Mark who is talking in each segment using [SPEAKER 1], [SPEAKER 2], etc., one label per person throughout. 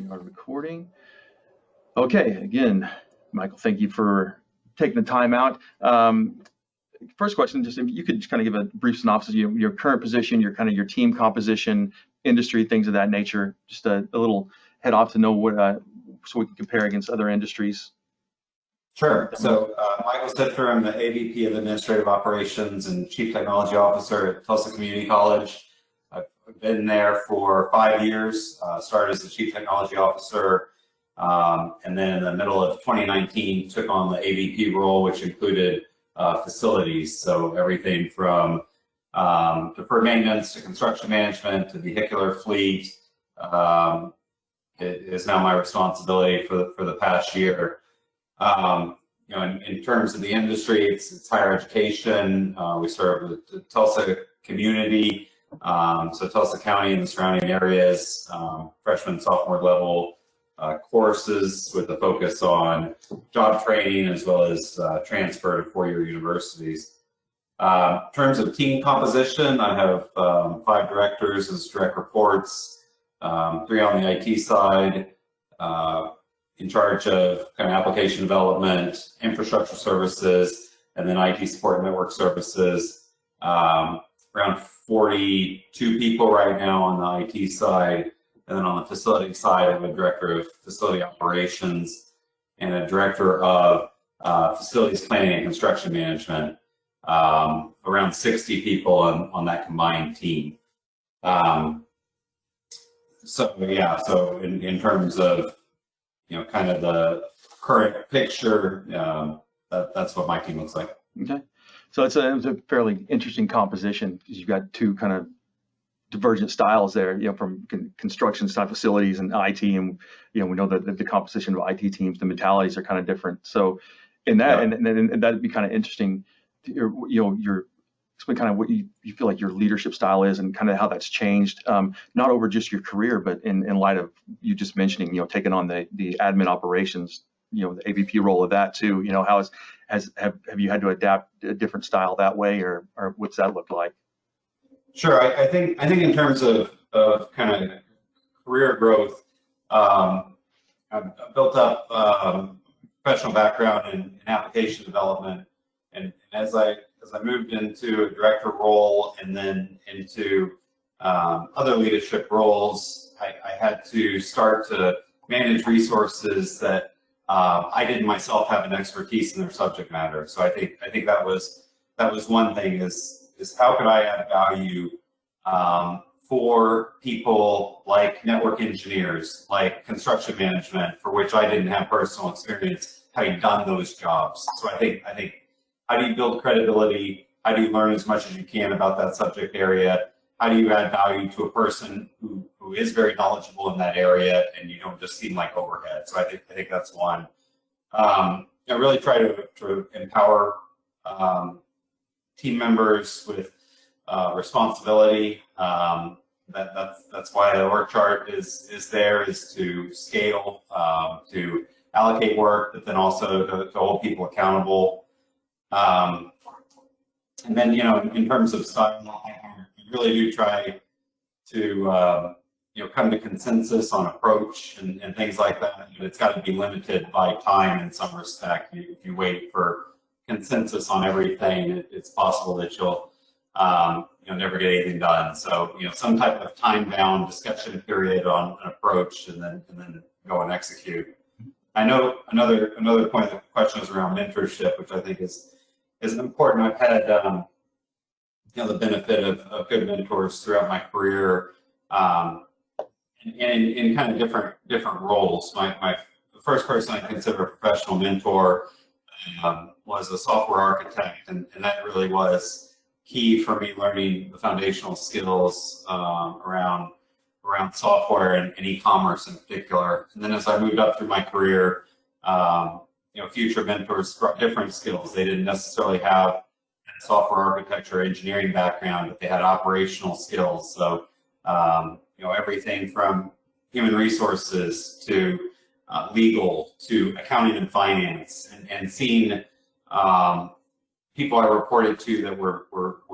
[SPEAKER 1] We are recording. Okay, again, Michael, thank you for taking the time out. First question, just if you could just kind of give a brief synopsis of your current position, your team composition, industry, things of that nature. Just a little head off to know what, so we can compare against other industries.
[SPEAKER 2] Sure. So Michael Siftar, I'm the AVP of Administrative Operations and Chief Technology Officer at Tulsa Community College. I've been there for 5 years, started as the Chief Technology Officer, and then in the middle of 2019 took on the AVP role, which included facilities. So everything from deferred maintenance to construction management to vehicular fleet. It is now my responsibility for the past year. You know, in terms of the industry, it's higher education. We serve the Tulsa community, so Tulsa County and the surrounding areas, freshman, sophomore level courses with a focus on job training as well as transfer to four-year universities. In terms of team composition, I have 5 directors as direct reports, 3 on the IT side, in charge of kind of application development, infrastructure services, and then IT support and network services. Around 42 people right now on the IT side. And then on the facility side, I have a director of facility operations and a director of facilities planning and construction management. Around 60 people on that combined team. So yeah, so in terms of, you know, kind of the current picture, that's what my team looks like.
[SPEAKER 1] Okay, so it's a fairly interesting composition because you've got 2 kind of divergent styles there, you know, from construction side facilities and IT, and you know, we know that the composition of IT teams, the mentalities are kind of different. So in that, yeah. and that'd be kind of interesting. Explain kind of what you feel like your leadership style is and kind of how that's changed, not over just your career, but in light of you just mentioning, you know, taking on the admin operations, you know, the AVP role of that too. You know, have you had to adapt a different style that way, or what's that look like?
[SPEAKER 2] Sure. I think in terms of kind of career growth, I've built up professional background in application development, and as I moved into a director role and then into other leadership roles, I had to start to manage resources that I didn't myself have an expertise in their subject matter. So I think that was one thing is how could I add value for people like network engineers, like construction management, for which I didn't have personal experience having done those jobs. So I think how do you build credibility? How do you learn as much as you can about that subject area? How do you add value to a person who is very knowledgeable in that area, and you don't just seem like overhead? So I think that's one. I really try to empower team members with responsibility. That's why the org chart is there, is to scale, to allocate work, but then also to hold people accountable. And then, you know, in terms of style, I really do try to, you know, come to consensus on approach and things like that. But it's got to be limited by time in some respect. If you wait for consensus on everything, it's possible that you'll, you know, never get anything done. So, you know, some type of time-bound discussion period on an approach, and then go and execute. I know another point of the question is around mentorship, which I think is important. I've had you know, the benefit of good mentors throughout my career, in kind of different roles. The first person I consider a professional mentor was a software architect, and that really was key for me learning the foundational skills around software and e-commerce in particular. And then as I moved up through my career, you know, future mentors brought different skills. They didn't necessarily have a software architecture engineering background, but they had operational skills. So, you know, everything from human resources to legal to accounting and finance, and seeing people I reported to that were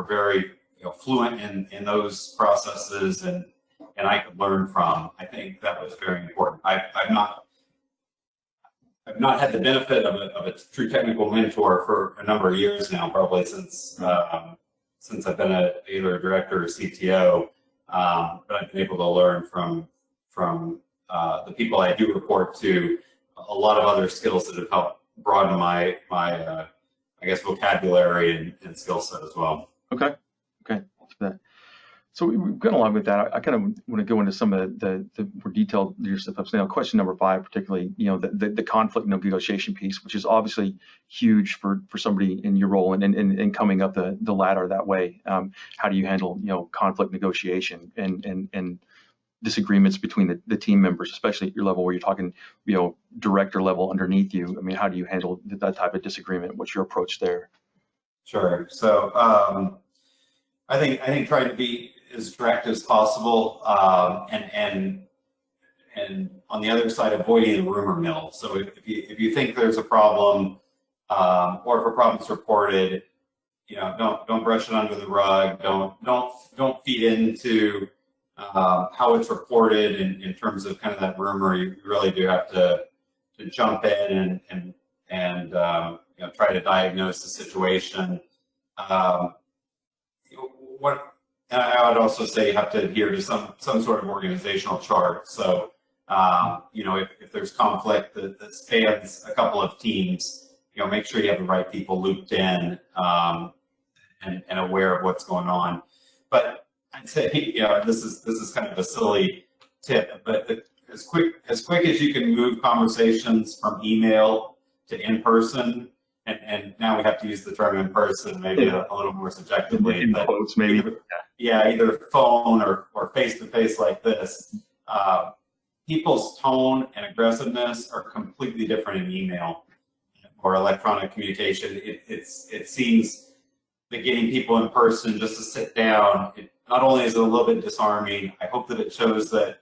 [SPEAKER 2] very, you know, fluent in those processes and I could learn from. I think that was very important. I've not had the benefit of a true technical mentor for a number of years now, probably since I've been either a director or CTO. But I've been able to learn from the people I do report to, a lot of other skills that have helped broaden my I guess vocabulary and skill set as well.
[SPEAKER 1] Okay. Thanks for that. So we've gone along with that. I kind of want to go into some of the more detailed leadership steps now. Question number 5, particularly, the conflict negotiation piece, which is obviously huge for somebody in your role and coming up the ladder that way. How do you handle conflict negotiation and disagreements between the team members, especially at your level where you're talking director level underneath you? I mean, how do you handle that type of disagreement? What's your approach there?
[SPEAKER 2] Sure. So I think trying to be as direct as possible, and on the other side, avoiding the rumor mill. So if you think there's a problem, or if a problem's reported, don't brush it under the rug. Don't feed into how it's reported in terms of kind of that rumor. You really do have to jump in and try to diagnose the situation. And I would also say you have to adhere to some sort of organizational chart. So, if there's conflict that spans a couple of teams, make sure you have the right people looped in and aware of what's going on. But I'd say, this is kind of a silly tip, but as quick as you can move conversations from email to in person. And now we have to use the term in person, maybe a little more subjectively.
[SPEAKER 1] In quotes, maybe.
[SPEAKER 2] Either phone or face-to-face like this. People's tone and aggressiveness are completely different in email or electronic communication. It seems that getting people in person just to sit down, not only is it a little bit disarming, I hope that it shows that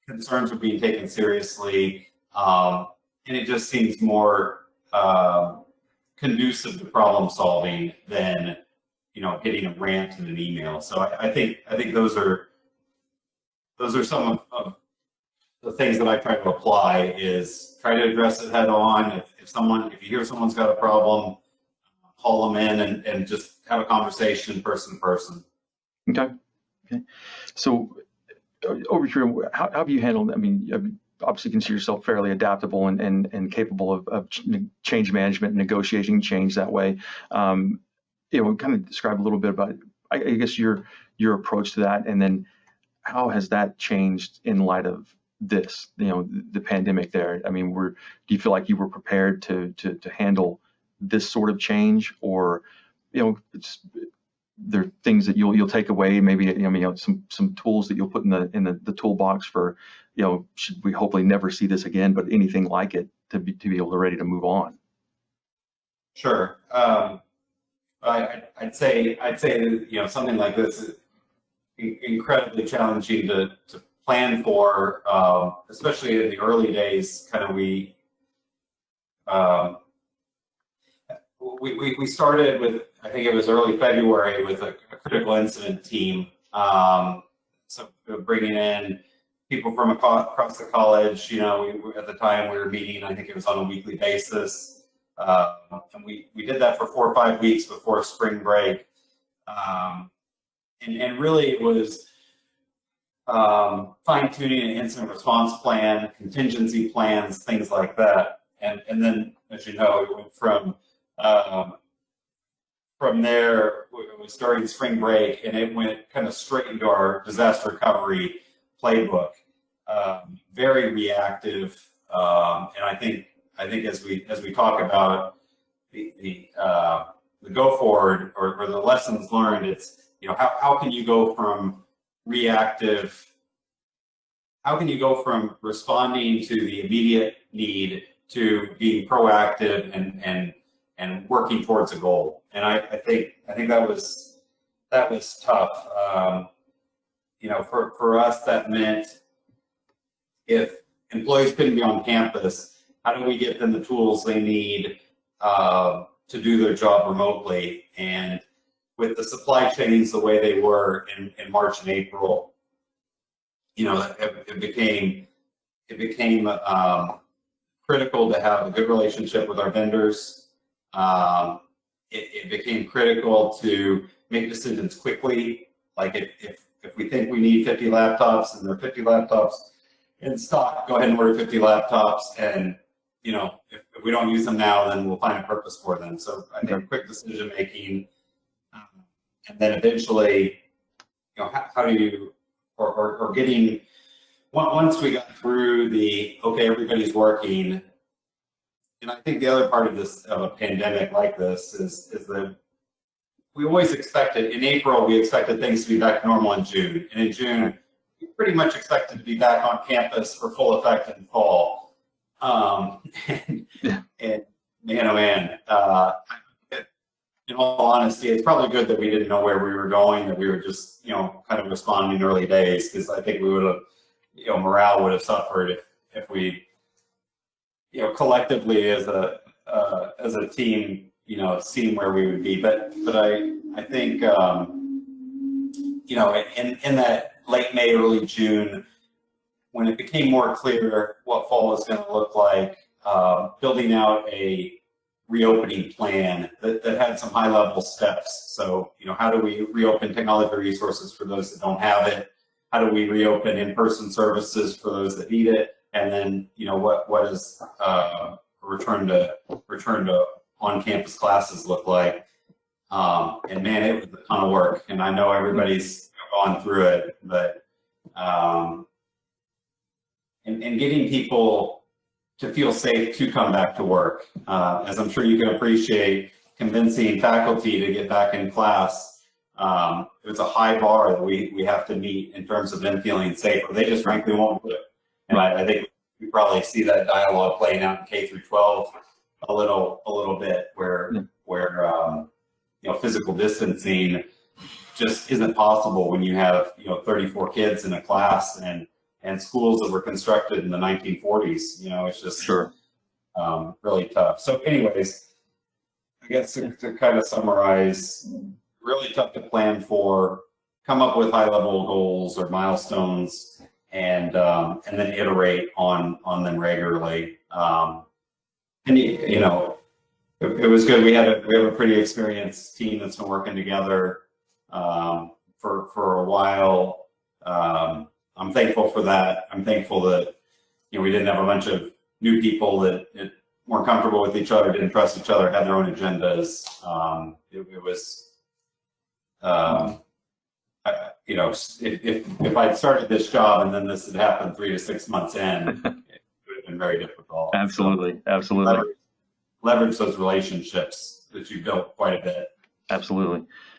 [SPEAKER 2] concerns are being taken seriously, and it just seems more conducive to problem solving than getting a rant in an email. So I think those are some of the things that I try to apply. Is try to address it head on. If you hear someone's got a problem, call them in and just have a conversation person to person.
[SPEAKER 1] Okay. So over here, how have you handled? I mean, you obviously consider yourself fairly adaptable and capable of change management and negotiating change that way. Kind of describe a little bit about, I guess, your approach to that, and then how has that changed in light of this, the pandemic there? I mean, do you feel like you were prepared to handle this sort of change, or there are things that you'll take away, maybe some tools that you'll put in the toolbox for, should we hopefully never see this again, but anything like it to be able to ready to move on?
[SPEAKER 2] Sure. I'd say that, something like this is incredibly challenging to plan for, especially in the early days. Kind of we started with, I think it was early February, with a critical incident team. So bringing in people from across the college. At the time we were meeting, I think it was on a weekly basis. And we did that for 4 or 5 weeks before spring break. And really it was fine-tuning an incident response plan, contingency plans, things like that. And then, as you know, it went from there, it was starting spring break, and it went kind of straight into our disaster recovery playbook. Very reactive, and I think as we talk about the go forward or the lessons learned, it's how can you go from reactive? How can you go from responding to the immediate need to being proactive and working towards a goal? And I think that was tough. For us, that meant if employees couldn't be on campus, how do we get them the tools they need to do their job remotely? And with the supply chains the way they were in March and April, it became critical to have a good relationship with our vendors. It became critical to make decisions quickly. Like if we think we need 50 laptops and there are 50 laptops in stock, go ahead and order 50 laptops. And if we don't use them now, then we'll find a purpose for them. So I think quick decision making, and then eventually, how do you, or getting, once we got through okay, everybody's working. And I think the other part of a pandemic like this is that we always expected, in April, we expected things to be back to normal in June. And in June, we pretty much expected to be back on campus for full effect in fall. And man, oh man, in all honesty, it's probably good that we didn't know where we were going, that we were just, kind of responding in early days, because I think we would have, morale would have suffered if we, collectively as a team, seeing where we would be. But I think, in that late May, early June, when it became more clear what fall was going to look like, building out a reopening plan that had some high level steps. So, how do we reopen technology resources for those that don't have it? How do we reopen in-person services for those that need it? And then, what does return to on-campus classes look like? And man, it was a ton of work, and I know everybody's gone through it, but and getting people to feel safe to come back to work, as I'm sure you can appreciate, convincing faculty to get back in class. It's a high bar that we have to meet in terms of them feeling safe, or they just frankly won't do it. And I think we probably see that dialogue playing out in K through 12 a little bit, where physical distancing just isn't possible when you have 34 kids in a class and schools that were constructed in the 1940s. It's just really tough. So, anyways, I guess to kind of summarize, really tough to plan for, come up with high-level goals or milestones, and then iterate on them regularly. And it was good. We have a pretty experienced team that's been working together for a while. I'm thankful for that. I'm thankful that we didn't have a bunch of new people that weren't comfortable with each other, didn't trust each other, had their own agendas. It was. If I'd started this job and then this had happened 3 to 6 months in, it would have been very difficult.
[SPEAKER 1] Absolutely,
[SPEAKER 2] so,
[SPEAKER 1] absolutely.
[SPEAKER 2] Leverage those relationships that you built quite a bit.
[SPEAKER 1] Absolutely.